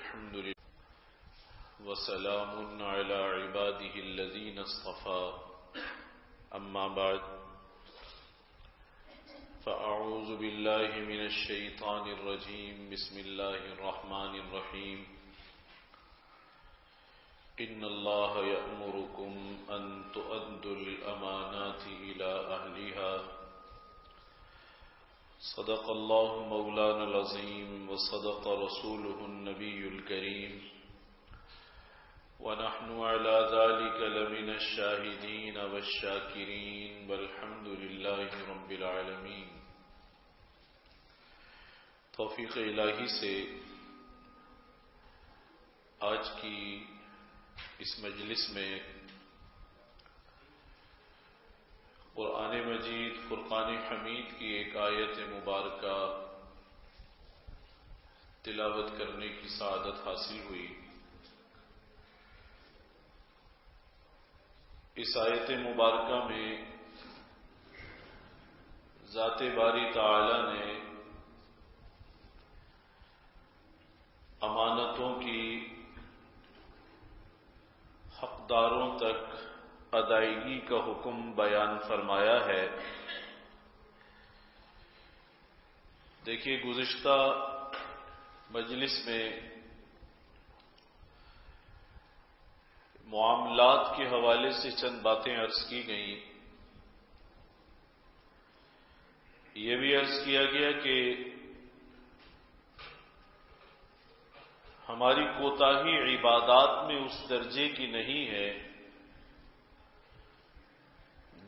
الحمد لله وسلام على عباده الذين اصطفى أما بعد فأعوذ بالله من الشيطان الرجيم بسم الله الرحمن الرحيم إن الله يأمركم أن تؤدوا الأمانات إلى أهلها صدق الله مولانا العظيم وصدق رسوله النبي الكريم ونحن على ذلك لمن الشاهدين والشاكرين والحمد لله رب العالمين. توفیق الہی سے آج کی اس مجلس میں قرآن مجید فرقان حمید کی ایک آیت مبارکہ تلاوت کرنے کی سعادت حاصل ہوئی. اس آیت مبارکہ میں ذات باری تعالی نے امانتوں کی حقداروں تک ادائیگی کا حکم بیان فرمایا ہے. دیکھیے گزشتہ مجلس میں معاملات کے حوالے سے چند باتیں عرض کی گئیں. یہ بھی عرض کیا گیا کہ ہماری کوتاہی عبادات میں اس درجے کی نہیں ہے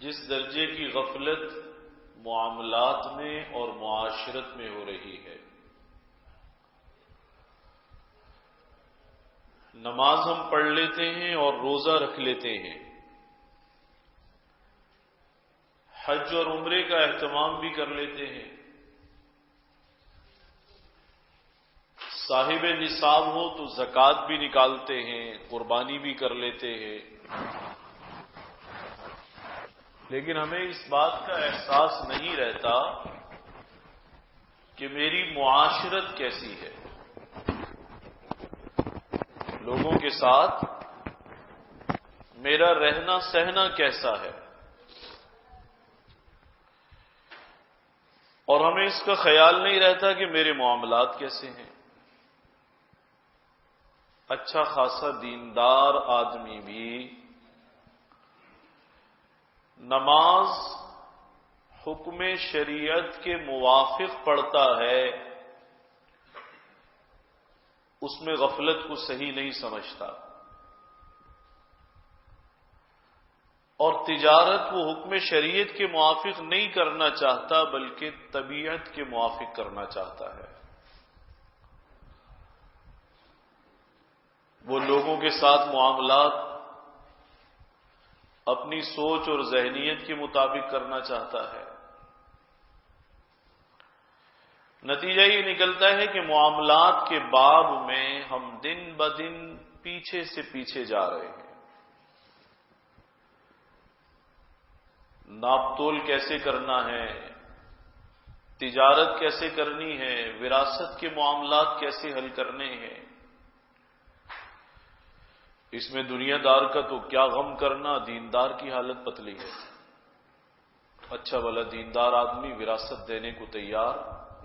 جس درجے کی غفلت معاملات میں اور معاشرت میں ہو رہی ہے. نماز ہم پڑھ لیتے ہیں اور روزہ رکھ لیتے ہیں, حج اور عمرے کا اہتمام بھی کر لیتے ہیں, صاحب نصاب ہو تو زکوٰۃ بھی نکالتے ہیں, قربانی بھی کر لیتے ہیں, لیکن ہمیں اس بات کا احساس نہیں رہتا کہ میری معاشرت کیسی ہے, لوگوں کے ساتھ میرا رہنا سہنا کیسا ہے, اور ہمیں اس کا خیال نہیں رہتا کہ میرے معاملات کیسے ہیں. اچھا خاصا دیندار آدمی بھی نماز حکم شریعت کے موافق پڑھتا ہے, اس میں غفلت کو صحیح نہیں سمجھتا, اور تجارت وہ حکم شریعت کے موافق نہیں کرنا چاہتا بلکہ طبیعت کے موافق کرنا چاہتا ہے. وہ لوگوں کے ساتھ معاملات اپنی سوچ اور ذہنیت کے مطابق کرنا چاہتا ہے. نتیجہ یہ نکلتا ہے کہ معاملات کے باب میں ہم دن بدن پیچھے سے پیچھے جا رہے ہیں. ناپ تول کیسے کرنا ہے, تجارت کیسے کرنی ہے, وراثت کے معاملات کیسے حل کرنے ہیں, اس میں دنیا دار کا تو کیا غم کرنا, دیندار کی حالت پتلی ہے. اچھا والا دیندار آدمی وراثت دینے کو تیار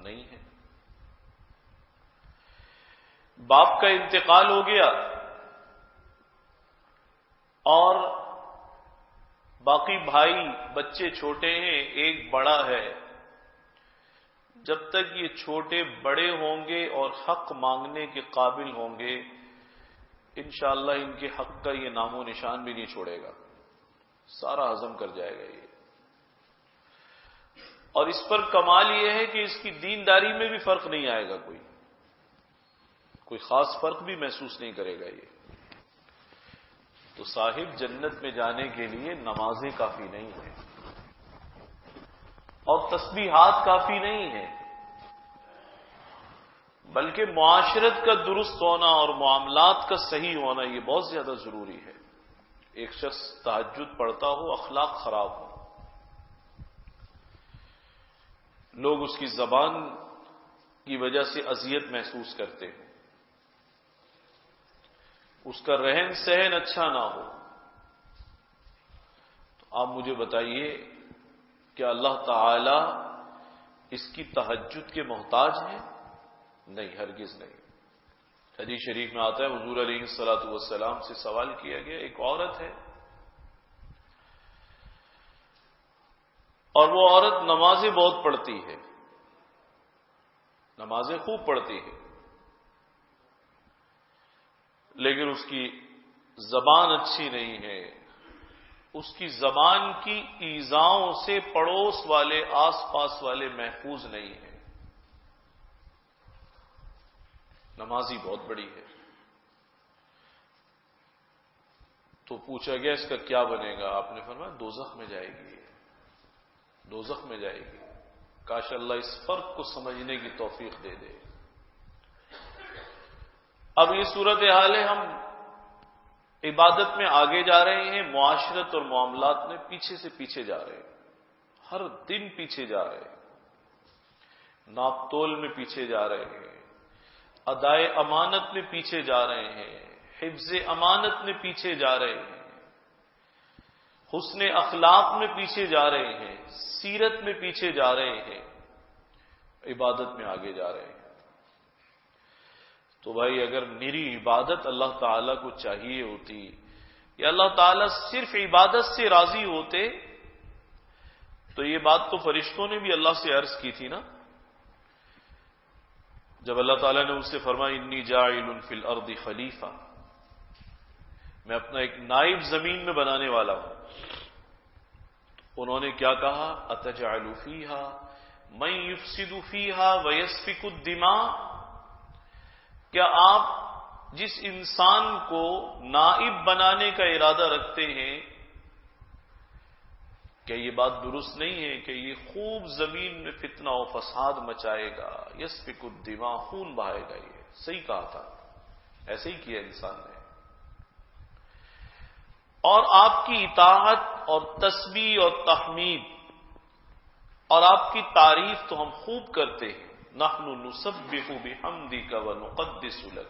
نہیں ہے. باپ کا انتقال ہو گیا اور باقی بھائی بچے چھوٹے ہیں, ایک بڑا ہے. جب تک یہ چھوٹے بڑے ہوں گے اور حق مانگنے کے قابل ہوں گے, انشاءاللہ ان کے حق کا یہ نام و نشان بھی نہیں چھوڑے گا, سارا ہضم کر جائے گا یہ. اور اس پر کمال یہ ہے کہ اس کی دینداری میں بھی فرق نہیں آئے گا, کوئی خاص فرق بھی محسوس نہیں کرے گا یہ. تو صاحب جنت میں جانے کے لیے نمازیں کافی نہیں ہیں اور تسبیحات کافی نہیں ہیں, بلکہ معاشرت کا درست ہونا اور معاملات کا صحیح ہونا یہ بہت زیادہ ضروری ہے. ایک شخص تہجد پڑھتا ہو, اخلاق خراب ہو, لوگ اس کی زبان کی وجہ سے اذیت محسوس کرتے ہیں, اس کا رہن سہن اچھا نہ ہو، تو آپ مجھے بتائیے کیا اللہ تعالی اس کی تہجد کے محتاج ہے؟ نہیں، ہرگز نہیں۔ حدیث شریف میں آتا ہے حضور علیہ الصلوۃ والسلام سے سوال کیا گیا، ایک عورت ہے اور وہ عورت نمازیں بہت پڑھتی ہے، نمازیں خوب پڑھتی ہے، لیکن اس کی زبان اچھی نہیں ہے، اس کی زبان کی ایذاؤں سے پڑوس والے آس پاس والے محفوظ نہیں ہیں، نمازی بہت بڑی ہے۔ تو پوچھا گیا اس کا کیا بنے گا؟ آپ نے فرمایا دوزخ میں جائے گی، دوزخ میں جائے گی۔ کاش اللہ اس فرق کو سمجھنے کی توفیق دے دے۔ اب یہ صورتحال ہے، ہم عبادت میں آگے جا رہے ہیں، معاشرت اور معاملات میں پیچھے سے پیچھے جا رہے ہیں، ہر دن پیچھے جا رہے ہیں، ناپ تول میں پیچھے جا رہے ہیں، ادائے امانت میں پیچھے جا رہے ہیں، حفظ امانت میں پیچھے جا رہے ہیں، حسن اخلاق میں پیچھے جا رہے ہیں، سیرت میں پیچھے جا رہے ہیں، عبادت میں آگے جا رہے ہیں۔ تو بھائی اگر میری عبادت اللہ تعالیٰ کو چاہیے ہوتی یا اللہ تعالیٰ صرف عبادت سے راضی ہوتے تو یہ بات تو فرشتوں نے بھی اللہ سے عرض کی تھی نا، جب اللہ تعالیٰ نے اس سے فرمایا انی جاعل فی الارض خلیفہ، میں اپنا ایک نائب زمین میں بنانے والا ہوں۔ انہوں نے کیا کہا؟ اتجعل فیہا من یفسد فیہا ویسفک الدماء، کیا آپ جس انسان کو نائب بنانے کا ارادہ رکھتے ہیں، کیا یہ بات درست نہیں ہے کہ یہ خوب زمین میں فتنہ و فساد مچائے گا، یسفک الدماء، خون بہائے گا؟ یہ صحیح کہا تھا، ایسے ہی کیا انسان نے۔ اور آپ کی اطاعت اور تسبیح اور تحمید اور آپ کی تعریف تو ہم خوب کرتے ہیں، نحن نسبح بحمدک ونقدس لک،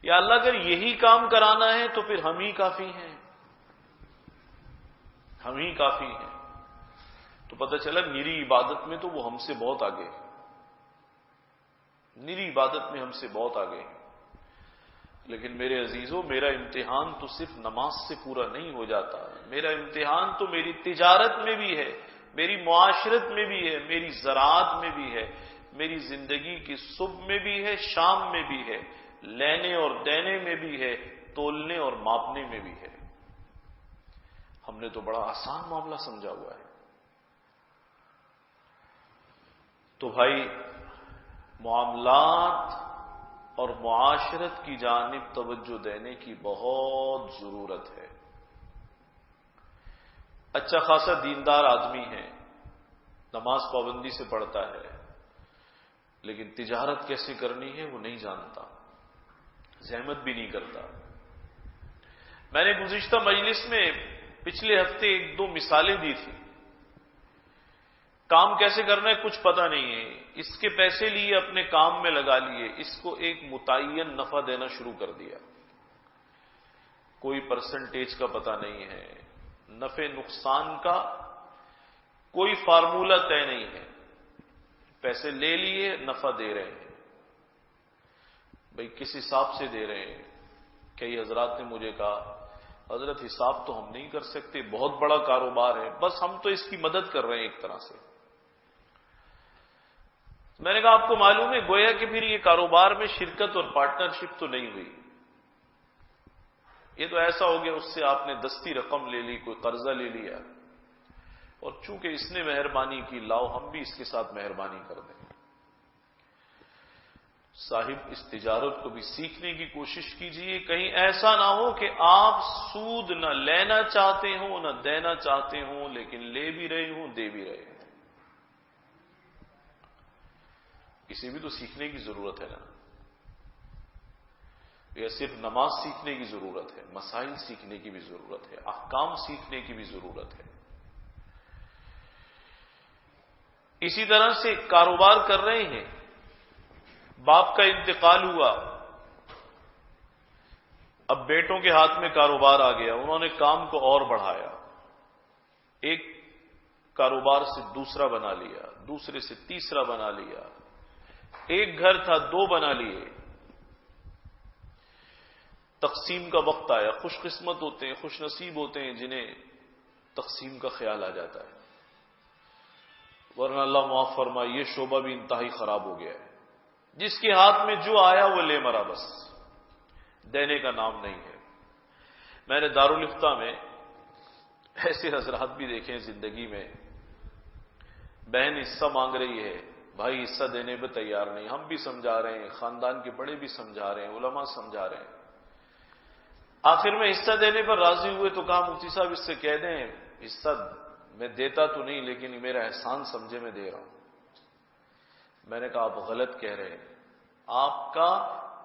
یا اللہ اگر یہی کام کرانا ہے تو پھر ہم ہی کافی ہیں، ہم ہی کافی ہیں۔ تو پتہ چلا میری عبادت میں تو وہ ہم سے بہت آگے ہے، میری عبادت میں ہم سے بہت آگے ہیں۔ لیکن میرے عزیزوں، میرا امتحان تو صرف نماز سے پورا نہیں ہو جاتا، میرا امتحان تو میری تجارت میں بھی ہے، میری معاشرت میں بھی ہے، میری زراعت میں بھی ہے، میری زندگی کی صبح میں بھی ہے، شام میں بھی ہے، لینے اور دینے میں بھی ہے، تولنے اور ماپنے میں بھی ہے۔ ہم نے تو بڑا آسان معاملہ سمجھا ہوا ہے۔ تو بھائی معاملات اور معاشرت کی جانب توجہ دینے کی بہت ضرورت ہے۔ اچھا خاصا دیندار آدمی ہے، نماز پابندی سے پڑھتا ہے، لیکن تجارت کیسے کرنی ہے وہ نہیں جانتا، زحمت بھی نہیں کرتا۔ میں نے گزشتہ مجلس میں پچھلے ہفتے ایک دو مثالیں دی تھی، کام کیسے کرنا ہے کچھ پتہ نہیں ہے، اس کے پیسے لیے اپنے کام میں لگا لیے، اس کو ایک متعین نفع دینا شروع کر دیا، کوئی پرسنٹیج کا پتہ نہیں ہے، نفع نقصان کا کوئی فارمولہ طے نہیں ہے، پیسے لے لیے نفع دے رہے ہیں۔ بھئی کس حساب سے دے رہے ہیں؟ کئی حضرات نے مجھے کہا حضرت حساب تو ہم نہیں کر سکتے، بہت بڑا کاروبار ہے، بس ہم تو اس کی مدد کر رہے ہیں ایک طرح سے۔ میں نے کہا آپ کو معلوم ہے گویا کہ پھر یہ کاروبار میں شرکت اور پارٹنرشپ تو نہیں ہوئی، یہ تو ایسا ہو گیا اس سے آپ نے دستی رقم لے لی، کوئی قرضہ لے لیا، اور چونکہ اس نے مہربانی کی لاؤ ہم بھی اس کے ساتھ مہربانی کر دیں۔ صاحب اس تجارت کو بھی سیکھنے کی کوشش کیجئے، کہیں ایسا نہ ہو کہ آپ سود نہ لینا چاہتے ہوں نہ دینا چاہتے ہوں، لیکن لے بھی رہے ہوں دے بھی رہے ہوں۔ اسے بھی تو سیکھنے کی ضرورت ہے نا، یا صرف نماز سیکھنے کی ضرورت ہے، مسائل سیکھنے کی بھی ضرورت ہے، احکام سیکھنے کی بھی ضرورت ہے۔ اسی طرح سے کاروبار کر رہے ہیں، باپ کا انتقال ہوا، اب بیٹوں کے ہاتھ میں کاروبار آ گیا، انہوں نے کام کو اور بڑھایا، ایک کاروبار سے دوسرا بنا لیا، دوسرے سے تیسرا بنا لیا، ایک گھر تھا 2 بنا لیے۔ تقسیم کا وقت آیا، خوش قسمت ہوتے ہیں، خوش نصیب ہوتے ہیں جنہیں تقسیم کا خیال آ جاتا ہے، ورنہ اللہ معاف فرمائے یہ شعبہ بھی انتہائی خراب ہو گیا ہے۔ جس کے ہاتھ میں جو آیا وہ لے مرا، بس دینے کا نام نہیں ہے۔ میں نے دارالفتہ میں ایسے حضرات بھی دیکھے ہیں زندگی میں، بہن حصہ مانگ رہی ہے، بھائی حصہ دینے پہ تیار نہیں، ہم بھی سمجھا رہے ہیں، خاندان کے بڑے بھی سمجھا رہے ہیں، علماء سمجھا رہے ہیں، آخر میں حصہ دینے پر راضی ہوئے تو کہا مفتی صاحب اس سے کہہ دیں حصہ میں دیتا تو نہیں لیکن میرا احسان سمجھے میں دے رہا ہوں۔ میں نے کہا آپ غلط کہہ رہے ہیں، آپ کا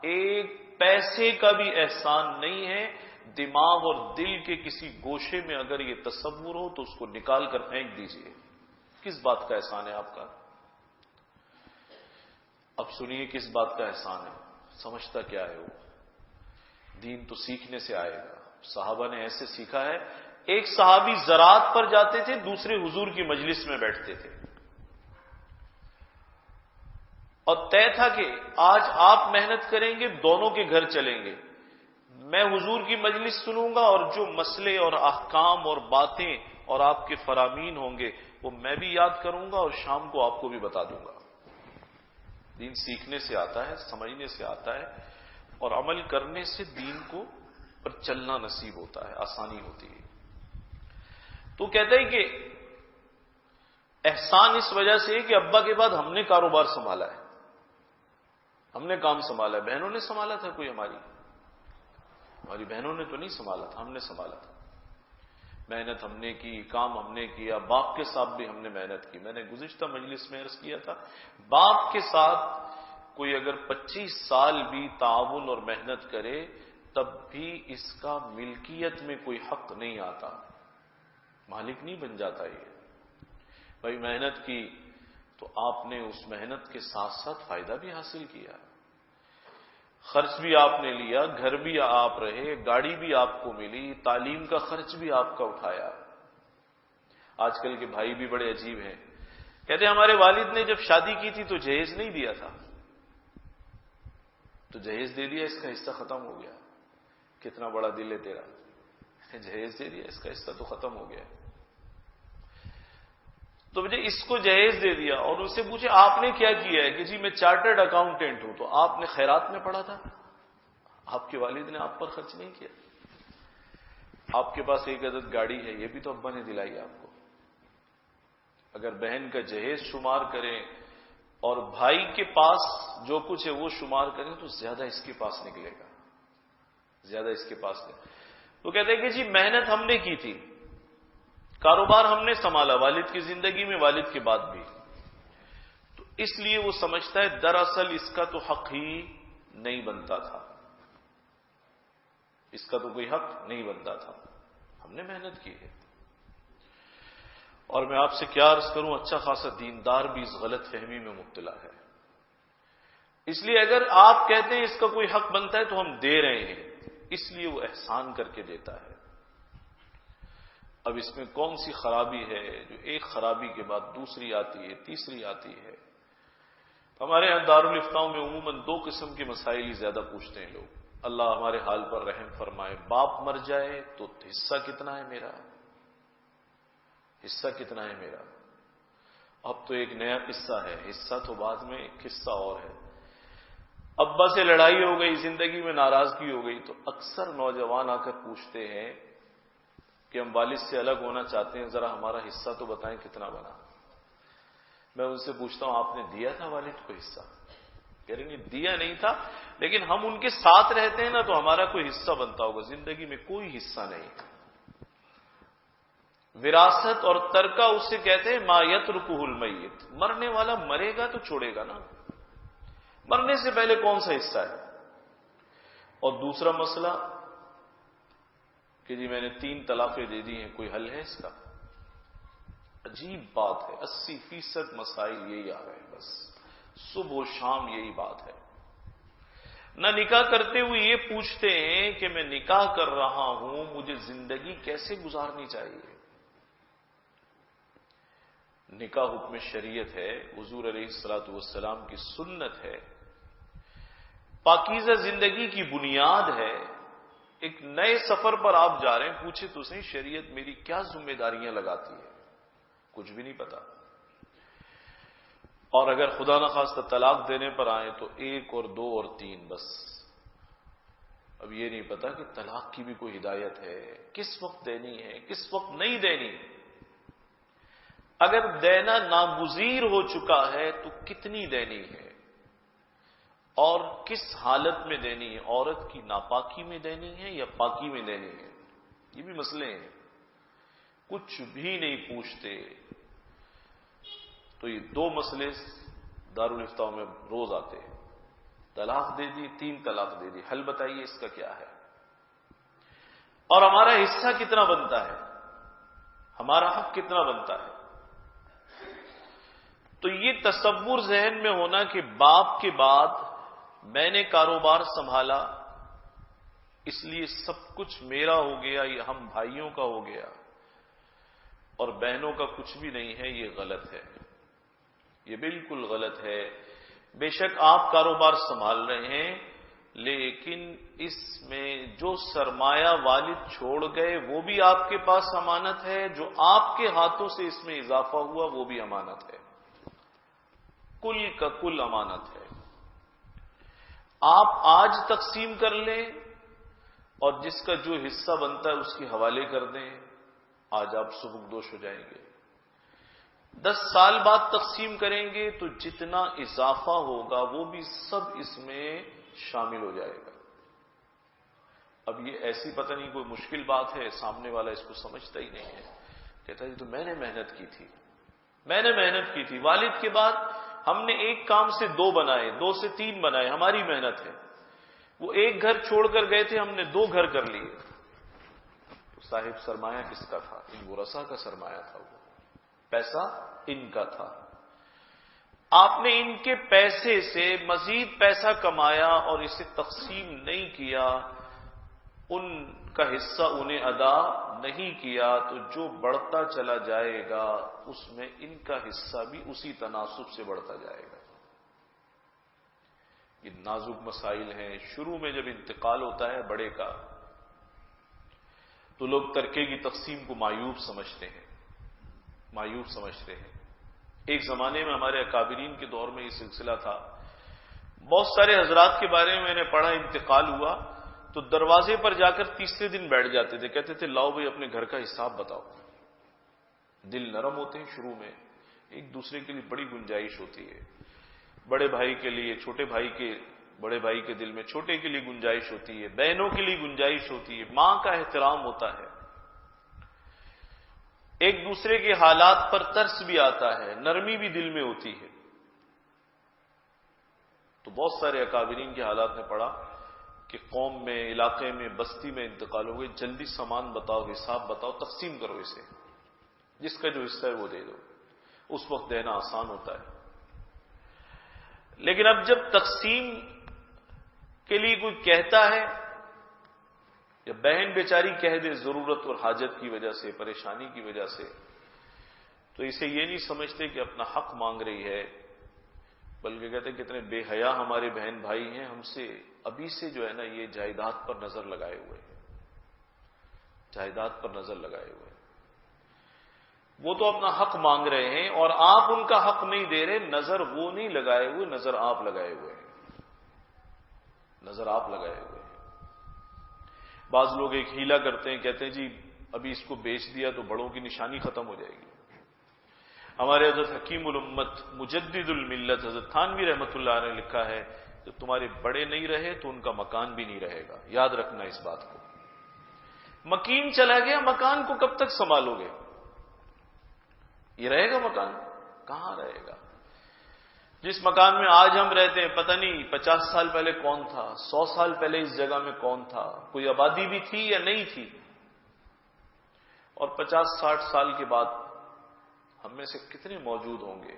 ایک پیسے کا بھی احسان نہیں ہے، دماغ اور دل کے کسی گوشے میں اگر یہ تصور ہو تو اس کو نکال کر پھینک دیجئے، کس بات کا احسان ہے آپ کا؟ اب سنیے کس بات کا احسان ہے، سمجھتا کیا ہے وہ؟ دین تو سیکھنے سے آئے گا، صحابہ نے ایسے سیکھا ہے، ایک صحابی زراعت پر جاتے تھے، دوسرے حضور کی مجلس میں بیٹھتے تھے، اور طے تھا کہ آج آپ محنت کریں گے، دونوں کے گھر چلیں گے، میں حضور کی مجلس سنوں گا اور جو مسئلے اور احکام اور باتیں اور آپ کے فرامین ہوں گے وہ میں بھی یاد کروں گا اور شام کو آپ کو بھی بتا دوں گا۔ دین سیکھنے سے آتا ہے، سمجھنے سے آتا ہے، اور عمل کرنے سے دین کو پر چلنا نصیب ہوتا ہے، آسانی ہوتی ہے۔ تو کہتے ہیں کہ احسان اس وجہ سے کہ ابا کے بعد ہم نے کاروبار سنبھالا ہے، ہم نے کام سنبھالا ہے، بہنوں نے سنبھالا تھا، کوئی ہماری بہنوں نے تو نہیں سنبھالا تھا، ہم نے سنبھالا تھا، محنت ہم نے کی، کام ہم نے کیا، باپ کے ساتھ بھی ہم نے محنت کی۔ میں نے گزشتہ مجلس میں عرض کیا تھا، باپ کے ساتھ کوئی اگر 25 سال بھی تعاون اور محنت کرے تب بھی اس کا ملکیت میں کوئی حق نہیں آتا، مالک نہیں بن جاتا۔ یہ بھائی محنت کی تو آپ نے اس محنت کے ساتھ ساتھ فائدہ بھی حاصل کیا، خرچ بھی آپ نے لیا، گھر بھی آپ رہے، گاڑی بھی آپ کو ملی، تعلیم کا خرچ بھی آپ کا اٹھایا۔ آج کل کے بھائی بھی بڑے عجیب ہیں، کہتے ہیں ہمارے والد نے جب شادی کی تھی تو جہیز نہیں دیا تھا، تو جہیز دے دیا، اس کا حصہ ختم ہو گیا۔ کتنا بڑا دل ہے تیرا، جہیز دے دیا، اس کا حصہ تو ختم ہو گیا۔ تو مجھے اس کو جہیز دے دیا، اور ان سے پوچھے آپ نے کیا کیا ہے کہ جی میں چارٹرڈ اکاؤنٹنٹ ہوں، تو آپ نے خیرات میں پڑھا تھا، آپ کے والد نے آپ پر خرچ نہیں کیا۔ آپ کے پاس ایک عدد گاڑی ہے، یہ بھی تو ابا نے دلائی آپ کو۔ اگر بہن کا جہیز شمار کریں اور بھائی کے پاس جو کچھ ہے وہ شمار کریں تو زیادہ اس کے پاس نکلے گا، زیادہ اس کے پاس نکلے۔ تو کہتے ہیں کہ جی محنت ہم نے کی تھی، کاروبار ہم نے سنبھالا، والد کی زندگی میں، والد کے بعد بھی، تو اس لیے وہ سمجھتا ہے دراصل اس کا تو حق ہی نہیں بنتا تھا، اس کا تو کوئی حق نہیں بنتا تھا، ہم نے محنت کی ہے۔ اور میں آپ سے کیا عرض کروں، اچھا خاصا دیندار بھی اس غلط فہمی میں مبتلا ہے، اس لیے اگر آپ کہتے ہیں اس کا کوئی حق بنتا ہے تو ہم دے رہے ہیں، اس لیے وہ احسان کر کے دیتا ہے۔ اب اس میں کون سی خرابی ہے جو ایک خرابی کے بعد دوسری آتی ہے، تیسری آتی ہے؟ ہمارے یہاں دارالفتاؤں میں عموماً 2 قسم کے مسائل ہی زیادہ پوچھتے ہیں لوگ۔ اللہ ہمارے حال پر رحم فرمائے، باپ مر جائے تو حصہ کتنا ہے میرا، حصہ کتنا ہے میرا؟ اب تو ایک نیا قصہ ہے، حصہ تو بعد میں، ایک قصہ اور ہے۔ ابا سے لڑائی ہو گئی، زندگی میں ناراضگی ہو گئی، تو اکثر نوجوان آ کر پوچھتے ہیں کہ ہم والد سے الگ ہونا چاہتے ہیں، ذرا ہمارا حصہ تو بتائیں کتنا بنا۔ میں ان سے پوچھتا ہوں آپ نے دیا تھا والد کو حصہ؟ کہہ رہے نہیں دیا نہیں تھا، لیکن ہم ان کے ساتھ رہتے ہیں نا تو ہمارا کوئی حصہ بنتا ہوگا، زندگی میں کوئی حصہ نہیں۔ وراثت اور ترکہ اسے کہتے ہیں ما یترکہ المیت، مرنے والا مرے گا تو چھوڑے گا نا، مرنے سے پہلے کون سا حصہ ہے؟ اور دوسرا مسئلہ کہ جی میں نے 3 طلاقیں دے دی ہیں، کوئی حل ہے اس کا؟ عجیب بات ہے، 80% مسائل یہی آ رہے ہیں، بس صبح و شام یہی بات ہے۔ نہ نکاح کرتے ہوئے یہ پوچھتے ہیں کہ میں نکاح کر رہا ہوں، مجھے زندگی کیسے گزارنی چاہیے۔ نکاح حکم شریعت ہے، حضور علیہ الصلوۃ والسلام کی سنت ہے، پاکیزہ زندگی کی بنیاد ہے۔ ایک نئے سفر پر آپ جا رہے ہیں، پوچھے تو صحیح شریعت میری کیا ذمہ داریاں لگاتی ہے؟ کچھ بھی نہیں پتا۔ اور اگر خدا نخواستہ طلاق دینے پر آئے تو 1 اور 2 اور 3 بس۔ اب یہ نہیں پتا کہ طلاق کی بھی کوئی ہدایت ہے، کس وقت دینی ہے، کس وقت نہیں دینی۔ اگر دینا ناگزیر ہو چکا ہے تو کتنی دینی ہے اور کس حالت میں دینی ہے؟ عورت کی ناپاکی میں دینی ہے یا پاکی میں دینی ہے؟ یہ بھی مسئلے ہیں، کچھ بھی نہیں پوچھتے۔ تو یہ 2 مسئلے دارالافتاء میں روز آتے ہیں، طلاق دے دی، 3 طلاق دے دی، حل بتائیے اس کا کیا ہے؟ اور ہمارا حصہ کتنا بنتا ہے، ہمارا حق کتنا بنتا ہے؟ تو یہ تصور ذہن میں ہونا کہ باپ کے بعد میں نے کاروبار سنبھالا اس لیے سب کچھ میرا ہو گیا، یہ ہم بھائیوں کا ہو گیا اور بہنوں کا کچھ بھی نہیں ہے، یہ غلط ہے، یہ بالکل غلط ہے۔ بے شک آپ کاروبار سنبھال رہے ہیں، لیکن اس میں جو سرمایہ والد چھوڑ گئے وہ بھی آپ کے پاس امانت ہے، جو آپ کے ہاتھوں سے اس میں اضافہ ہوا وہ بھی امانت ہے، کل کا کل امانت ہے۔ آپ آج تقسیم کر لیں اور جس کا جو حصہ بنتا ہے اس کے حوالے کر دیں، آج آپ سبکدوش ہو جائیں گے۔ 10 سال بعد تقسیم کریں گے تو جتنا اضافہ ہوگا وہ بھی سب اس میں شامل ہو جائے گا۔ اب یہ ایسی پتہ نہیں کوئی مشکل بات ہے، سامنے والا اس کو سمجھتا ہی نہیں ہے، کہتا ہے تو میں نے محنت کی تھی، میں نے محنت کی تھی، والد کے بعد ہم نے ایک کام سے 2 بنائے، 2 سے 3 بنائے، ہماری محنت ہے۔ وہ ایک گھر چھوڑ کر گئے تھے، ہم نے 2 گھر کر لیے۔ تو صاحب سرمایہ کس کا تھا؟ ان ورثاء کا سرمایہ تھا، وہ پیسہ ان کا تھا۔ آپ نے ان کے پیسے سے مزید پیسہ کمایا اور اسے تقسیم نہیں کیا، ان کا حصہ انہیں ادا نہیں کیا، تو جو بڑھتا چلا جائے گا اس میں ان کا حصہ بھی اسی تناسب سے بڑھتا جائے گا۔ یہ نازک مسائل ہیں۔ شروع میں جب انتقال ہوتا ہے بڑے کا تو لوگ ترکے کی تقسیم کو معیوب سمجھتے ہیں، معیوب سمجھتے ہیں۔ ایک زمانے میں ہمارے اکابرین کے دور میں یہ سلسلہ تھا، بہت سارے حضرات کے بارے میں نے پڑھا، انتقال ہوا تو دروازے پر جا کر تیسرے دن بیٹھ جاتے تھے، کہتے تھے لاؤ بھائی اپنے گھر کا حساب بتاؤ۔ دل نرم ہوتے ہیں شروع میں، ایک دوسرے کے لیے بڑی گنجائش ہوتی ہے، بڑے بھائی کے لیے چھوٹے بھائی کے، بڑے بھائی کے دل میں چھوٹے کے لیے گنجائش ہوتی ہے، بہنوں کے لیے گنجائش ہوتی ہے، ماں کا احترام ہوتا ہے، ایک دوسرے کے حالات پر ترس بھی آتا ہے، نرمی بھی دل میں ہوتی ہے۔ تو بہت سارے اکابرین کے حالات میں پڑھا کہ قوم میں، علاقے میں، بستی میں انتقال ہو گئے، جلدی سامان بتاؤ، حساب بتاؤ، تقسیم کرو اسے، جس کا جو حصہ ہے وہ دے دو۔ اس وقت دینا آسان ہوتا ہے، لیکن اب جب تقسیم کے لیے کوئی کہتا ہے یا بہن بیچاری کہہ دے ضرورت اور حاجت کی وجہ سے، پریشانی کی وجہ سے، تو اسے یہ نہیں سمجھتے کہ اپنا حق مانگ رہی ہے، بلکہ کہتے ہیں کتنے بے حیا ہمارے بہن بھائی ہیں، ہم سے ابھی سے جو ہے نا یہ جائیداد پر نظر لگائے ہوئے ہیں، جائیداد پر نظر لگائے ہوئے ہیں۔ وہ تو اپنا حق مانگ رہے ہیں اور آپ ان کا حق نہیں دے رہے، نظر وہ نہیں لگائے ہوئے، نظر آپ لگائے ہوئے ہیں، نظر آپ لگائے ہوئے ہیں۔ بعض لوگ ایک ہیلا کرتے ہیں، کہتے ہیں جی ابھی اس کو بیچ دیا تو بڑوں کی نشانی ختم ہو جائے گی۔ ہمارے حضرت حکیم الامت مجدد الملت حضرت تھانوی رحمۃ اللہ علیہ نے لکھا ہے جب تمہارے بڑے نہیں رہے تو ان کا مکان بھی نہیں رہے گا، یاد رکھنا اس بات کو۔ مکین چلا گیا، مکان کو کب تک سنبھالو گے؟ یہ رہے گا مکان؟ کہاں رہے گا؟ جس مکان میں آج ہم رہتے ہیں پتہ نہیں 50 سال پہلے کون تھا، 100 سال پہلے اس جگہ میں کون تھا، کوئی آبادی بھی تھی یا نہیں تھی، اور 50-60 سال کے بعد ہم میں سے کتنے موجود ہوں گے؟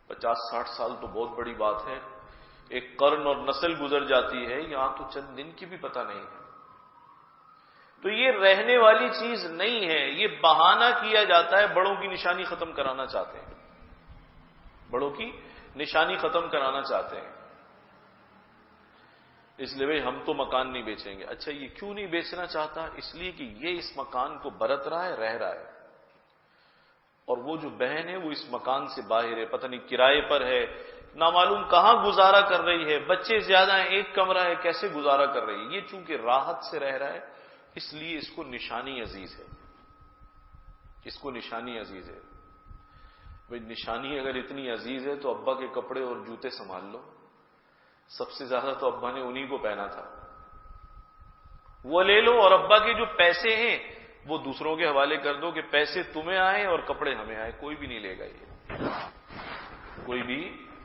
50-60 سال تو بہت بڑی بات ہے، ایک قرن اور نسل گزر جاتی ہے، یہاں تو چند دن کی بھی پتہ نہیں ہے۔ تو یہ رہنے والی چیز نہیں ہے، یہ بہانہ کیا جاتا ہے، بڑوں کی نشانی ختم کرانا چاہتے ہیں، بڑوں کی نشانی ختم کرانا چاہتے ہیں۔ اس لیے بھائی ہم تو مکان نہیں بیچیں گے۔ اچھا یہ کیوں نہیں بیچنا چاہتا؟ اس لیے کہ یہ اس مکان کو برت رہا ہے، رہ رہا ہے، اور وہ جو بہن ہے وہ اس مکان سے باہر ہے، پتہ نہیں کرائے پر ہے، نامعلوم کہاں گزارا کر رہی ہے، بچے زیادہ ہیں، ایک کمرہ ہے، کیسے گزارا کر رہی ہے۔ یہ چونکہ راحت سے رہ رہا ہے، اس لیے اس کو نشانی عزیز ہے، اس کو نشانی عزیز ہے۔ بھائی نشانی اگر اتنی عزیز ہے تو ابا کے کپڑے اور جوتے سنبھال لو، سب سے زیادہ تو ابا نے انہی کو پہنا تھا، وہ لے لو، اور ابا کے جو پیسے ہیں وہ دوسروں کے حوالے کر دو کہ پیسے تمہیں آئے اور کپڑے ہمیں آئے، کوئی بھی نہیں لے گا، یہ کوئی بھی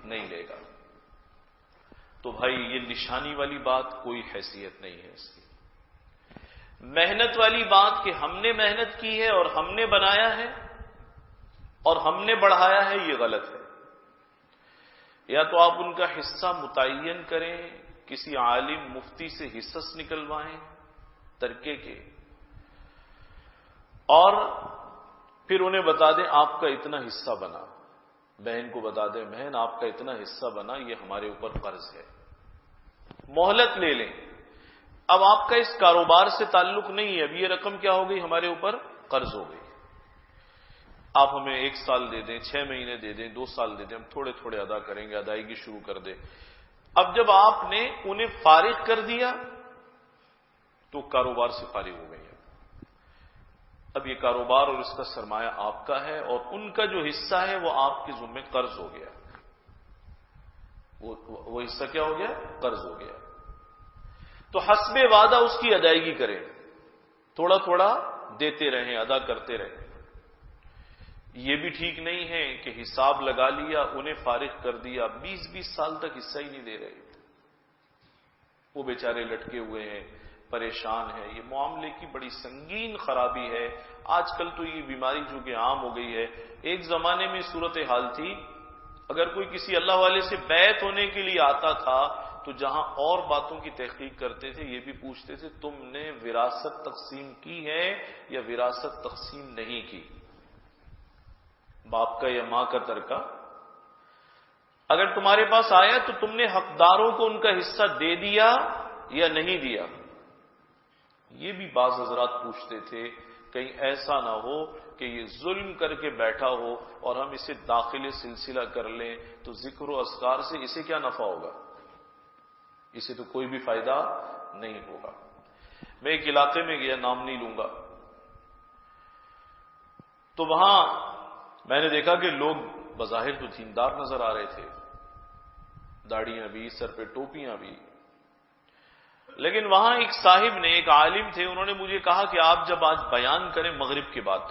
نہیں لے گا۔ تو بھائی یہ نشانی والی بات کوئی حیثیت نہیں ہے اس کی۔ محنت والی بات کہ ہم نے محنت کی ہے اور ہم نے بنایا ہے اور ہم نے بڑھایا ہے، یہ غلط ہے۔ یا تو آپ ان کا حصہ متعین کریں، کسی عالم مفتی سے حصص نکلوائیں ترکے کے، اور پھر انہیں بتا دیں آپ کا اتنا حصہ بنا، بہن کو بتا دیں بہن آپ کا اتنا حصہ بنا، یہ ہمارے اوپر قرض ہے، مہلت لے لیں، اب آپ کا اس کاروبار سے تعلق نہیں ہے، اب یہ رقم کیا ہو گئی، ہمارے اوپر قرض ہو گئی، آپ ہمیں 1 سال دے دیں، 6 مہینے دے دیں، 2 سال دے دیں، ہم تھوڑے تھوڑے ادا کریں گے، ادائیگی شروع کر دیں۔ اب جب آپ نے انہیں فارغ کر دیا تو کاروبار سے فارغ ہو گئی ہے، اب یہ کاروبار اور اس کا سرمایہ آپ کا ہے، اور ان کا جو حصہ ہے وہ آپ کے ذمہ قرض ہو گیا، وہ حصہ کیا ہو گیا، قرض ہو گیا۔ تو حسب وعدہ اس کی ادائیگی کریں، تھوڑا تھوڑا دیتے رہیں، ادا کرتے رہیں۔ یہ بھی ٹھیک نہیں ہے کہ حساب لگا لیا، انہیں فارغ کر دیا، 20 سال تک حصہ ہی نہیں دے رہے، وہ بیچارے لٹکے ہوئے ہیں، پریشان ہیں۔ یہ معاملے کی بڑی سنگین خرابی ہے۔ آج کل تو یہ بیماری جو کہ عام ہو گئی ہے، ایک زمانے میں صورتحال تھی، اگر کوئی کسی اللہ والے سے بیعت ہونے کے لیے آتا تھا تو جہاں اور باتوں کی تحقیق کرتے تھے یہ بھی پوچھتے تھے تم نے وراثت تقسیم کی ہے یا وراثت تقسیم نہیں کی، باپ کا یا ماں کا ترکہ اگر تمہارے پاس آیا تو تم نے حقداروں کو ان کا حصہ دے دیا یا نہیں دیا، یہ بھی بعض حضرات پوچھتے تھے، کہیں ایسا نہ ہو کہ یہ ظلم کر کے بیٹھا ہو اور ہم اسے داخل سلسلہ کر لیں تو ذکر و اذکار سے اسے کیا نفع ہوگا، اسے تو کوئی بھی فائدہ نہیں ہوگا۔ میں ایک علاقے میں گیا، نام نہیں لوں گا، تو وہاں میں نے دیکھا کہ لوگ بظاہر تو دیندار نظر آ رہے تھے، داڑیاں بھی، سر پہ ٹوپیاں بھی، لیکن وہاں ایک صاحب نے، ایک عالم تھے، انہوں نے مجھے کہا کہ آپ جب آج بیان کریں مغرب کے بعد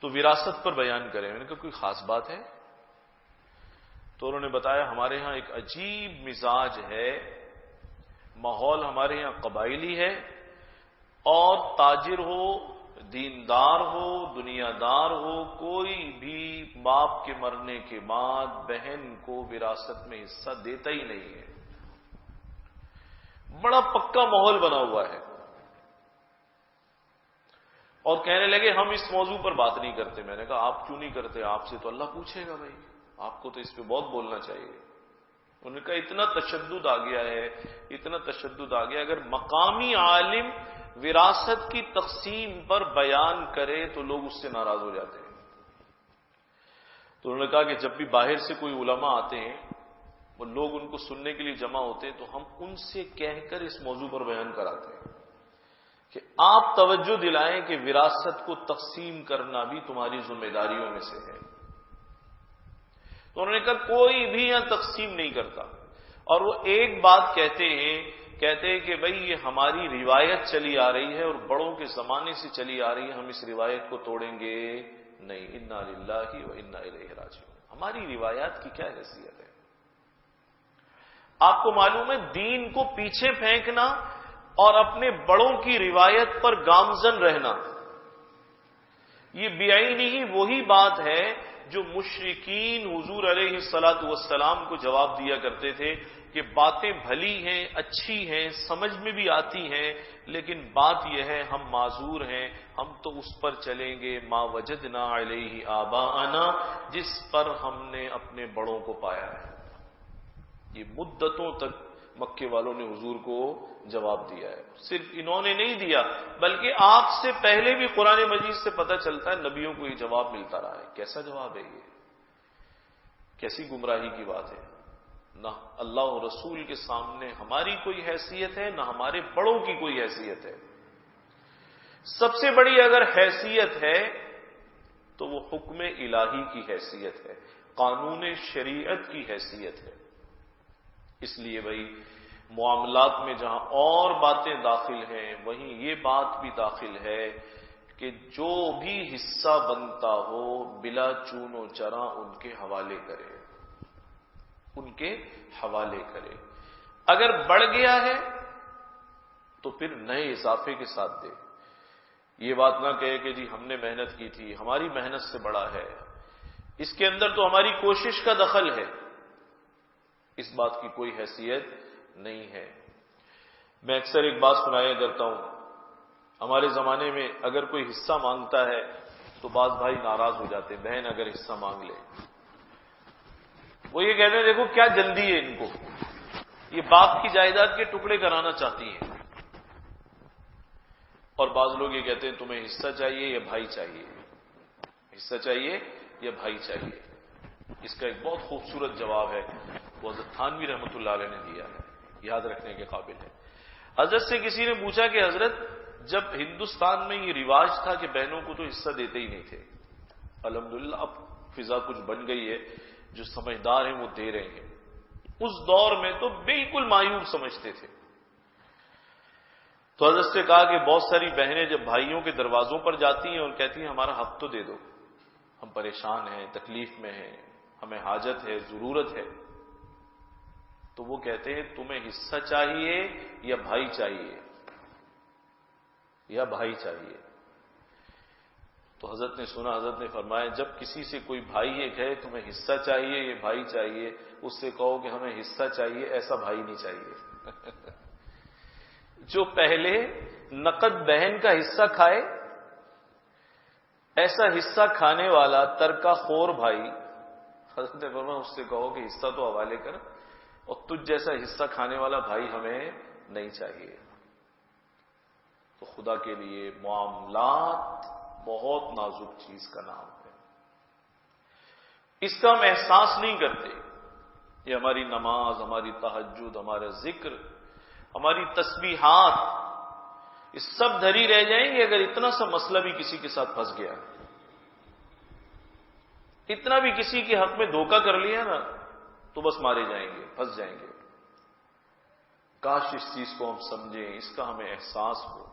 تو وراثت پر بیان کریں۔ میں نے کہا کوئی خاص بات ہے؟ تو انہوں نے بتایا ہمارے ہاں ایک عجیب مزاج ہے، ماحول ہمارے ہاں قبائلی ہے، اور تاجر ہو، دیندار ہو، دنیا دار ہو، کوئی بھی باپ کے مرنے کے بعد بہن کو وراثت میں حصہ دیتا ہی نہیں ہے، بڑا پکا ماحول بنا ہوا ہے۔ اور کہنے لگے ہم اس موضوع پر بات نہیں کرتے۔ میں نے کہا آپ کیوں نہیں کرتے؟ آپ سے تو اللہ پوچھے گا بھائی، آپ کو تو اس پہ بہت بولنا چاہیے۔ انہوں نے کہا اتنا تشدد آ گیا ہے، اتنا تشدد آ گیا، اگر مقامی عالم وراثت کی تقسیم پر بیان کرے تو لوگ اس سے ناراض ہو جاتے ہیں۔ تو انہوں نے کہا کہ جب بھی باہر سے کوئی علماء آتے ہیں، وہ لوگ ان کو سننے کے لیے جمع ہوتے ہیں، تو ہم ان سے کہہ کر اس موضوع پر بیان کراتے ہیں کہ آپ توجہ دلائیں کہ وراثت کو تقسیم کرنا بھی تمہاری ذمہ داریوں میں سے ہے۔ تو انہوں نے کہا کوئی بھی یہاں تقسیم نہیں کرتا، اور وہ ایک بات کہتے ہیں کہ بھئی یہ ہماری روایت چلی آ رہی ہے اور بڑوں کے زمانے سے چلی آ رہی ہے، ہم اس روایت کو توڑیں گے نہیں، انا للہ و انا الیہ راجعون۔ ہماری روایات کی کیا حیثیت ہے؟ آپ کو معلوم ہے دین کو پیچھے پھینکنا اور اپنے بڑوں کی روایت پر گامزن رہنا، یہ بعینی ہی وہی بات ہے جو مشرکین حضور علیہ الصلوۃ والسلام کو جواب دیا کرتے تھے کہ باتیں بھلی ہیں، اچھی ہیں، سمجھ میں بھی آتی ہیں، لیکن بات یہ ہے ہم معذور ہیں، ہم تو اس پر چلیں گے ما وجدنا علیہ آباءنا، جس پر ہم نے اپنے بڑوں کو پایا ہے۔ یہ مدتوں تک مکے والوں نے حضور کو جواب دیا ہے، صرف انہوں نے نہیں دیا بلکہ آپ سے پہلے بھی قرآن مجید سے پتہ چلتا ہے نبیوں کو یہ جواب ملتا رہا ہے۔ کیسا جواب ہے یہ؟ کیسی گمراہی کی بات ہے؟ نہ اللہ و رسول کے سامنے ہماری کوئی حیثیت ہے، نہ ہمارے بڑوں کی کوئی حیثیت ہے۔ سب سے بڑی اگر حیثیت ہے تو وہ حکم الہی کی حیثیت ہے، قانون شریعت کی حیثیت ہے۔ اس لیے بھائی معاملات میں جہاں اور باتیں داخل ہیں وہیں یہ بات بھی داخل ہے کہ جو بھی حصہ بنتا ہو بلا چون و چرا ان کے حوالے کرے، ان کے حوالے کرے۔ اگر بڑھ گیا ہے تو پھر نئے اضافے کے ساتھ دے۔ یہ بات نہ کہے کہ جی ہم نے محنت کی تھی، ہماری محنت سے بڑا ہے، اس کے اندر تو ہماری کوشش کا دخل ہے، اس بات کی کوئی حیثیت نہیں ہے۔ میں اکثر ایک بات سنایا کرتا ہوں، ہمارے زمانے میں اگر کوئی حصہ مانگتا ہے تو بعض بھائی ناراض ہو جاتے ہیں، بہن اگر حصہ مانگ لے وہ یہ کہتے ہیں دیکھو کیا جلدی ہے ان کو، یہ باپ کی جائیداد کے ٹکڑے کرانا چاہتی ہیں۔ اور بعض لوگ یہ کہتے ہیں تمہیں حصہ چاہیے یا بھائی چاہیے، حصہ چاہیے یا بھائی چاہیے۔ اس کا ایک بہت خوبصورت جواب ہے، وہ حضرت تھانوی رحمۃ اللہ علیہ نے دیا ہے، یاد رکھنے کے قابل ہے۔ حضرت سے کسی نے پوچھا کہ حضرت جب ہندوستان میں یہ رواج تھا کہ بہنوں کو تو حصہ دیتے ہی نہیں تھے، الحمدللہ اب فضا کچھ بن گئی ہے، جو سمجھدار ہیں وہ دے رہے ہیں، اس دور میں تو بالکل معیوب سمجھتے تھے۔ تو حضرت سے کہا کہ بہت ساری بہنیں جب بھائیوں کے دروازوں پر جاتی ہیں اور کہتی ہیں ہمارا حق تو دے دو، ہم پریشان ہیں، تکلیف میں ہیں، ہمیں حاجت ہے، ضرورت ہے، تو وہ کہتے ہیں تمہیں حصہ چاہیے یا بھائی چاہیے، یا بھائی چاہیے۔ تو حضرت نے سنا، حضرت نے فرمایا جب کسی سے کوئی بھائی یہ کہے تمہیں حصہ چاہیے یا بھائی چاہیے، اس سے کہو کہ ہمیں حصہ چاہیے، ایسا بھائی نہیں چاہیے جو پہلے نقد بہن کا حصہ کھائے، ایسا حصہ کھانے والا ترکہ خور بھائی، حضرت نے فرمایا اس سے کہو کہ حصہ تو حوالے کر، اور تجھ جیسا حصہ کھانے والا بھائی ہمیں نہیں چاہیے۔ تو خدا کے لیے معاملات بہت نازک چیز کا نام ہے، اس کا ہم احساس نہیں کرتے۔ یہ ہماری نماز، ہماری تہجد، ہمارا ذکر، ہماری تسبیحات، یہ سب دھری رہ جائیں گے اگر اتنا سا مسئلہ بھی کسی کے ساتھ پھنس گیا، اتنا بھی کسی کے حق میں دھوکہ کر لیا نا تو بس مارے جائیں گے، پھنس جائیں گے۔ کاش اس چیز کو ہم سمجھیں، اس کا ہمیں احساس ہو،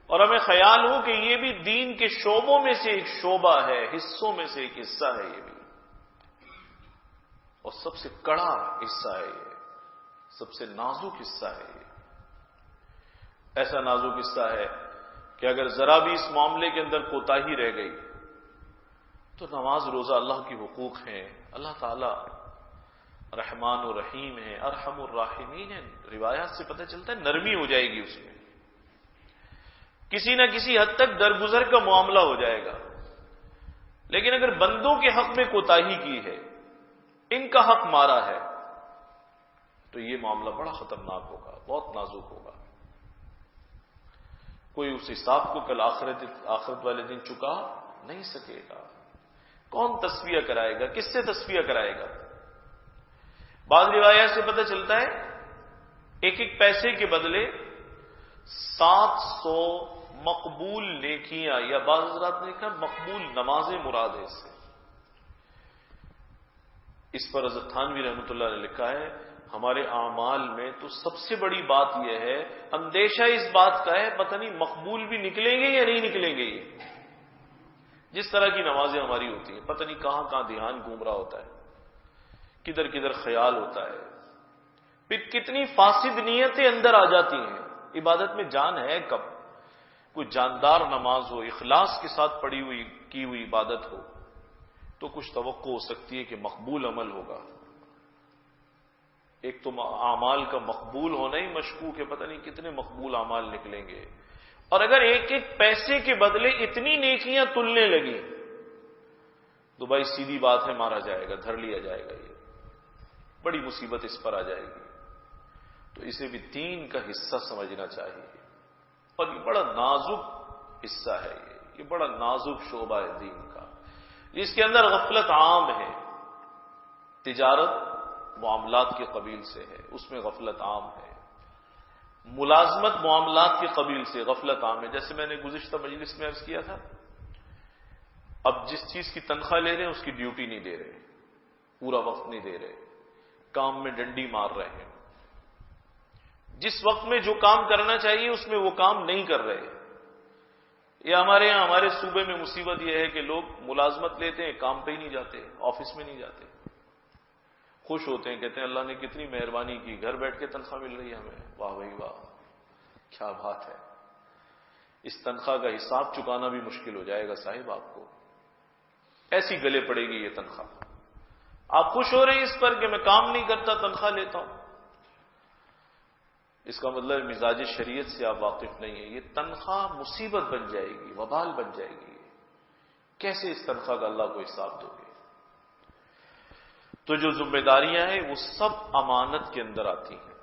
اور ہمیں خیال ہو کہ یہ بھی دین کے شعبوں میں سے ایک شعبہ ہے، حصوں میں سے ایک حصہ ہے یہ بھی، اور سب سے کڑا حصہ ہے یہ، سب سے نازک حصہ ہے یہ۔ ایسا نازک حصہ ہے کہ اگر ذرا بھی اس معاملے کے اندر کوتاہی رہ گئی تو نماز روزہ اللہ کی حقوق ہیں، اللہ تعالی رحمان و رحیم ہے، ارحم الراحمین ہے، روایات سے پتہ چلتا ہے نرمی ہو جائے گی اس میں، کسی نہ کسی حد تک درگزر کا معاملہ ہو جائے گا۔ لیکن اگر بندوں کے حق میں کوتاہی کی ہے، ان کا حق مارا ہے، تو یہ معاملہ بڑا خطرناک ہوگا، بہت نازک ہوگا۔ کوئی اس حساب کو کل آخرت والے دن چکا نہیں سکے گا۔ کون تصفیہ کرائے گا؟ کس سے تصفیہ کرائے گا؟ بعض روایات سے پتہ چلتا ہے ایک ایک پیسے کے بدلے 700 مقبول نیکیاں، یا بعض حضرات نے کہا مقبول نمازیں مراد ہے اس سے۔ اس پر حضرت تھانوی رحمۃ اللہ نے لکھا ہے ہمارے اعمال میں تو سب سے بڑی بات یہ ہے، اندیشہ اس بات کا ہے پتہ نہیں مقبول بھی نکلیں گے یا نہیں نکلیں گے۔ یہ جس طرح کی نمازیں ہماری ہوتی ہیں، پتہ نہیں کہاں کہاں دھیان گھوم رہا ہوتا ہے، کدھر کدھر خیال ہوتا ہے، پھر کتنی فاسد نیتیں اندر آ جاتی ہیں۔ عبادت میں جان ہے کب؟ کوئی جاندار نماز ہو، اخلاص کے ساتھ پڑھی ہوئی کی ہوئی عبادت ہو، تو کچھ توقع ہو سکتی ہے کہ مقبول عمل ہوگا۔ ایک تو اعمال کا مقبول ہونا ہی مشکوک ہے، پتہ نہیں کتنے مقبول اعمال نکلیں گے، اور اگر ایک ایک پیسے کے بدلے اتنی نیکیاں تلنے لگی تو بھائی سیدھی بات ہے، مارا جائے گا، دھر لیا جائے گا، یہ بڑی مصیبت اس پر آ جائے گی۔ تو اسے بھی دین کا حصہ سمجھنا چاہیے، اور یہ بڑا نازک حصہ ہے، یہ بڑا نازک شعبہ ہے دین کا، جس کے اندر غفلت عام ہے۔ تجارت معاملات کے قبیل سے ہے، اس میں غفلت عام ہے۔ ملازمت معاملات کے قبیل سے غفلت عام ہے۔ جیسے میں نے گزشتہ مجلس میں عرض کیا تھا، اب جس چیز کی تنخواہ لے رہے ہیں اس کی ڈیوٹی نہیں دے رہے، پورا وقت نہیں دے رہے، کام میں ڈنڈی مار رہے ہیں، جس وقت میں جو کام کرنا چاہیے اس میں وہ کام نہیں کر رہے۔ یہ ہمارے یہاں ہمارے صوبے میں مصیبت یہ ہے کہ لوگ ملازمت لیتے ہیں، کام پہ ہی نہیں جاتے، آفس میں نہیں جاتے، خوش ہوتے ہیں، کہتے ہیں اللہ نے کتنی مہربانی کی، گھر بیٹھ کے تنخواہ مل رہی ہے ہمیں، واہ بھائی واہ، کیا بات ہے۔ اس تنخواہ کا حساب چکانا بھی مشکل ہو جائے گا صاحب آپ کو، ایسی گلے پڑے گی یہ تنخواہ۔ آپ خوش ہو رہے ہیں اس پر کہ میں کام نہیں کرتا، تنخواہ لیتا ہوں، اس کا مطلب مزاج شریعت سے آپ واقف نہیں ہیں۔ یہ تنخواہ مصیبت بن جائے گی، وبال بن جائے گی، کیسے اس تنخواہ کا اللہ کو حساب دو گے؟ تو جو ذمہ داریاں ہیں وہ سب امانت کے اندر آتی ہیں۔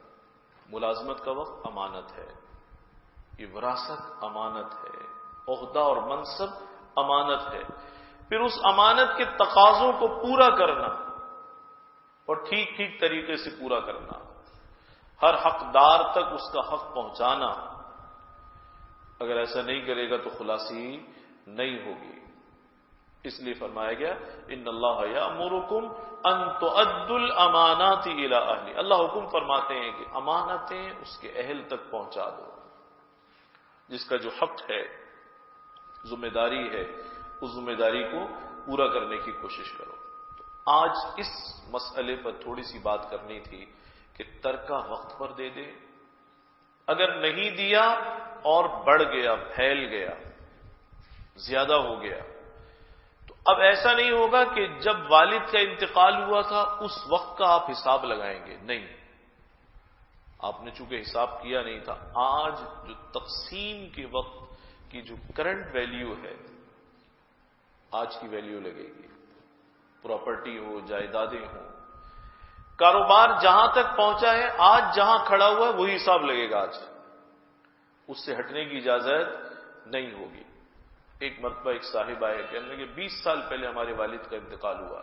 ملازمت کا وقت امانت ہے، یہ وراثت امانت ہے، عہدہ اور منصب امانت ہے، پھر اس امانت کے تقاضوں کو پورا کرنا اور ٹھیک ٹھیک طریقے سے پورا کرنا، ہر حقدار تک اس کا حق پہنچانا۔ اگر ایسا نہیں کرے گا تو خلاصی نہیں ہوگی۔ اس لیے فرمایا گیا ان اللہ یامرکم ان تؤدوا الامانات الی اہلها، اللہ حکم فرماتے ہیں کہ امانتیں اس کے اہل تک پہنچا دو، جس کا جو حق ہے، ذمہ داری ہے، اس ذمہ داری کو پورا کرنے کی کوشش کرو۔ آج اس مسئلے پر تھوڑی سی بات کرنی تھی کہ ترکہ وقت پر دے دے، اگر نہیں دیا اور بڑھ گیا، پھیل گیا، زیادہ ہو گیا، تو اب ایسا نہیں ہوگا کہ جب والد کا انتقال ہوا تھا اس وقت کا آپ حساب لگائیں گے، نہیں، آپ نے چونکہ حساب کیا نہیں تھا، آج جو تقسیم کے وقت کی جو کرنٹ ویلیو ہے، آج کی ویلیو لگے گی، پراپرٹی ہو، جائیدادیں ہوں، کاروبار جہاں تک پہنچا ہے، آج جہاں کھڑا ہوا ہے وہی حساب لگے گا، آج اس سے ہٹنے کی اجازت نہیں ہوگی۔ ایک مرتبہ ایک صاحب آئے، کہنے لگے 20 سال پہلے ہمارے والد کا انتقال ہوا،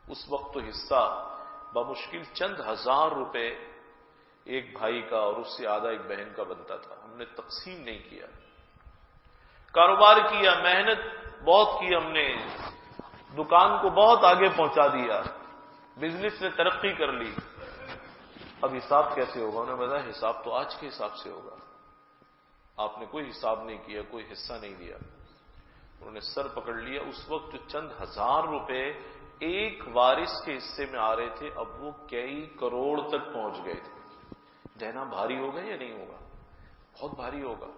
اس وقت تو حصہ بمشکل چند ہزار روپے ایک بھائی کا اور اس سے آدھا ایک بہن کا بنتا تھا، ہم نے تقسیم نہیں کیا، کاروبار کیا، محنت بہت کی، ہم نے دکان کو بہت آگے پہنچا دیا، بزنس نے ترقی کر لی، اب حساب کیسے ہوگا؟ انہوں نے بتایا حساب تو آج کے حساب سے ہوگا، آپ نے کوئی حساب نہیں کیا، کوئی حصہ نہیں دیا۔ انہوں نے سر پکڑ لیا، اس وقت جو چند ہزار روپے ایک وارث کے حصے میں آ رہے تھے، اب وہ کئی کروڑ تک پہنچ گئے تھے۔ دینا بھاری ہوگا یا نہیں ہوگا؟ بہت بھاری ہوگا۔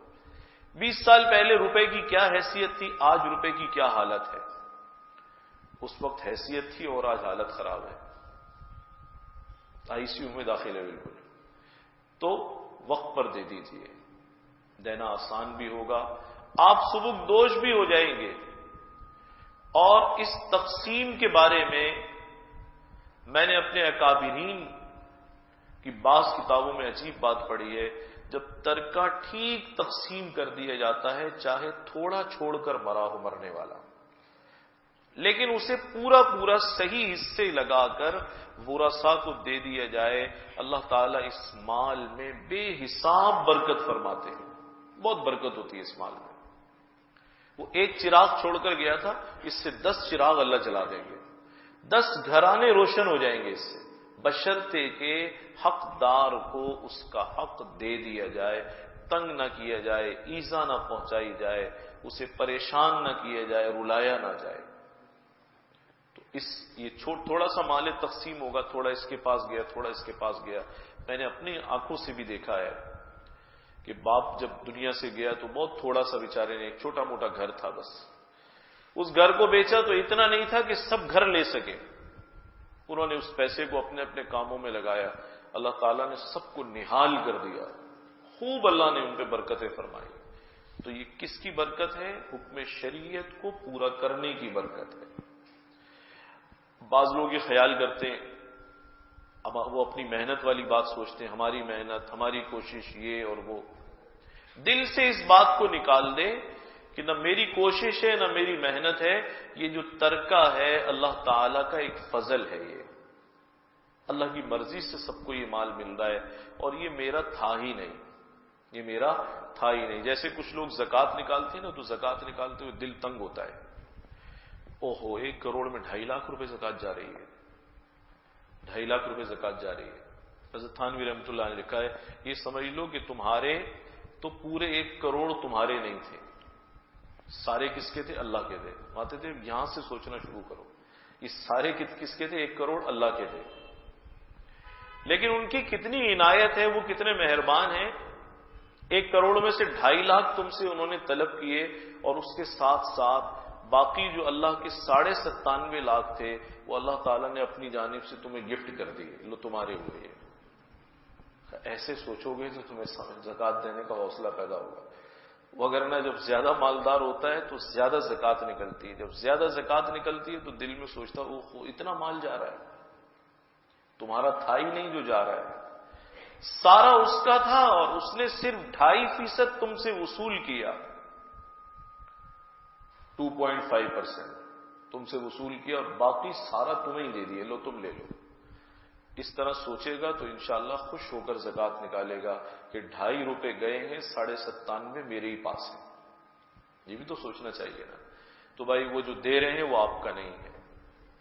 20 سال پہلے روپے کی کیا حیثیت تھی، آج روپے کی کیا حالت ہے؟ اس وقت حیثیت تھی اور آج حالت خراب ہے، آئی سی یو میں داخل ہے بالکل۔ تو وقت پر دے دیجیے، دینا آسان بھی ہوگا، آپ سبکدوش بھی ہو جائیں گے۔ اور اس تقسیم کے بارے میں نے اپنے اکابرین کی بعض کتابوں میں عجیب بات پڑھی ہے، جب ترکہ ٹھیک تقسیم کر دیا جاتا ہے، چاہے تھوڑا چھوڑ کر مرا ہو مرنے والا، لیکن اسے پورا پورا صحیح حصے لگا کر ورثاء کو دے دیا جائے، اللہ تعالیٰ اس مال میں بے حساب برکت فرماتے ہیں، بہت برکت ہوتی ہے اس مال میں۔ وہ ایک چراغ چھوڑ کر گیا تھا، اس سے 10 چراغ اللہ جلا دیں گے، 10 گھرانے روشن ہو جائیں گے اس سے، بشرطے کہ حقدار کو اس کا حق دے دیا جائے، تنگ نہ کیا جائے، ایذا نہ پہنچائی جائے، اسے پریشان نہ کیا جائے، رلایا نہ جائے۔ تو یہ تھوڑا سا مال تقسیم ہوگا، تھوڑا اس کے پاس گیا، تھوڑا اس کے پاس گیا۔ میں نے اپنی آنکھوں سے بھی دیکھا ہے کہ باپ جب دنیا سے گیا تو بہت تھوڑا سا بیچارے نے ایک چھوٹا موٹا گھر تھا بس، اس گھر کو بیچا تو اتنا نہیں تھا کہ سب گھر لے سکے، انہوں نے اس پیسے کو اپنے اپنے کاموں میں لگایا، اللہ تعالیٰ نے سب کو نہال کر دیا، خوب اللہ نے ان پہ برکتیں فرمائی۔ تو یہ کس کی برکت ہے؟ حکم شریعت کو پورا کرنے کی برکت ہے۔ بعض لوگ یہ خیال کرتے ہیں، اب وہ اپنی محنت والی بات سوچتے ہیں، ہماری محنت، ہماری کوشش، یہ اور وہ۔ دل سے اس بات کو نکال دے کہ نہ میری کوشش ہے نہ میری محنت ہے، یہ جو ترکہ ہے اللہ تعالیٰ کا ایک فضل ہے، یہ اللہ کی مرضی سے سب کو یہ مال مل رہا ہے، اور یہ میرا تھا ہی نہیں، یہ میرا تھا ہی نہیں۔ جیسے کچھ لوگ زکوٰۃ نکالتے ہیں نا، تو زکوٰۃ نکالتے ہوئے دل تنگ ہوتا ہے، اوہو 1 کروڑ میں 2.5 لاکھ روپے زکوٰۃ جا رہی ہے، 2.5 لاکھ روپے زکوٰۃ جا رہی ہے۔ حضرت تھانوی رحمۃ اللہ نے لکھا ہے، یہ سمجھ لو کہ تمہارے تو پورے 1 کروڑ تمہارے نہیں تھے، سارے کس کے تھے؟ اللہ کے تھے۔ آتے تھے یہاں سے سوچنا شروع کرو، یہ سارے کس کے تھے؟ 1 کروڑ اللہ کے تھے، لیکن ان کی کتنی عنایت ہے، وہ کتنے مہربان ہیں، 1 کروڑ میں سے 2.5 لاکھ تم سے انہوں نے طلب کیے، اور اس کے ساتھ ساتھ باقی جو اللہ کے 97.5 لاکھ تھے وہ اللہ تعالیٰ نے اپنی جانب سے تمہیں گفٹ کر دیے، لو تمہارے ہوئے۔ ایسے سوچو گے تو تمہیں زکوٰۃ دینے کا حوصلہ پیدا ہوگا، وگرنہ جب زیادہ مالدار ہوتا ہے تو زیادہ زکوٰۃ نکلتی ہے، جب زیادہ زکوٰۃ نکلتی ہے تو دل میں سوچتا اوہ اتنا مال جا رہا ہے، تمہارا تھا ہی نہیں جو جا رہا ہے، سارا اس کا تھا، اور اس نے صرف 2.5% تم سے وصول کیا، 2.5% تم سے وصول کیا، اور باقی سارا تمہیں ہی دے دیے، لو تم لے لو۔ اس طرح سوچے گا تو انشاءاللہ خوش ہو کر زکوٰۃ نکالے گا کہ 2.5 روپے گئے ہیں، 97.5 میرے ہی پاس ہیں، یہ بھی تو سوچنا چاہیے نا۔ تو بھائی وہ جو دے رہے ہیں وہ آپ کا نہیں ہے،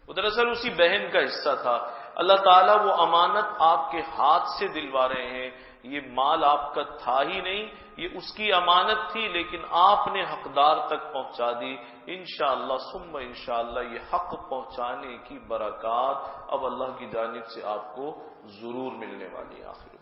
وہ دراصل اسی بہن کا حصہ تھا۔ اللہ تعالیٰ وہ امانت آپ کے ہاتھ سے دلوا رہے ہیں، یہ مال آپ کا تھا ہی نہیں، یہ اس کی امانت تھی، لیکن آپ نے حقدار تک پہنچا دی۔ انشاءاللہ ثم انشاءاللہ یہ حق پہنچانے کی برکات اب اللہ کی جانب سے آپ کو ضرور ملنے والی ہے۔ آخر